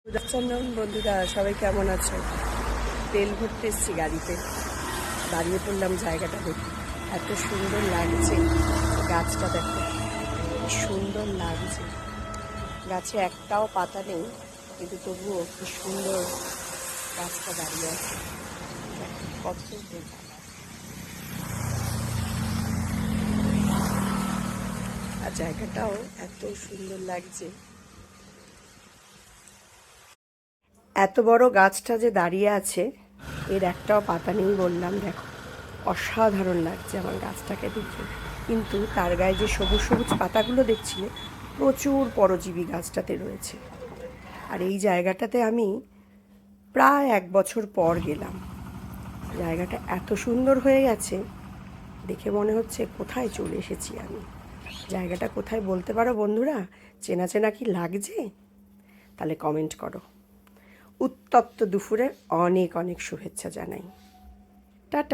Good afternoon বন্ধুরা, সবাই কেমন আছো? তেল ভরতে এসছি গাড়িতে, দাঁড়িয়ে পড়লাম জায়গাটা দেখি। এত সুন্দর লাগছে, গাছটা দেখো কি সুন্দর লাগছে। গাছে একটাও পাতা নেই, কিন্তু তবুও কি সুন্দর গাছটা দাঁড়িয়ে আছে। দেখো কত সুন্দর। আর জায়গাটাও এত সুন্দর লাগছে। এত বড় গাছটা যে দাঁড়িয়ে আছে, এর একটাও পাতা নেই বললাম। দেখো অসাধারণ লাগছে আমার গাছটাকে দেখে। কিন্তু তার গায়ে যে সবুজ সবুজ পাতাগুলো দেখছিলে, প্রচুর পরজীবী গাছটাতে রয়েছে। আর এই জায়গাটাতে আমি প্রায় 1 বছর পর গেলাম। জায়গাটা এত সুন্দর হয়ে গেছে, দেখে মনে হচ্ছে কোথায় চলে এসেছি আমি। জায়গাটা কোথায় বলতে পারো বন্ধুরা? চেনা চেনা কি লাগছে? তাহলে কমেন্ট করো। উত্তপ্ত দুপুরের অনেক অনেক শুভেচ্ছা জানাই। টাটা।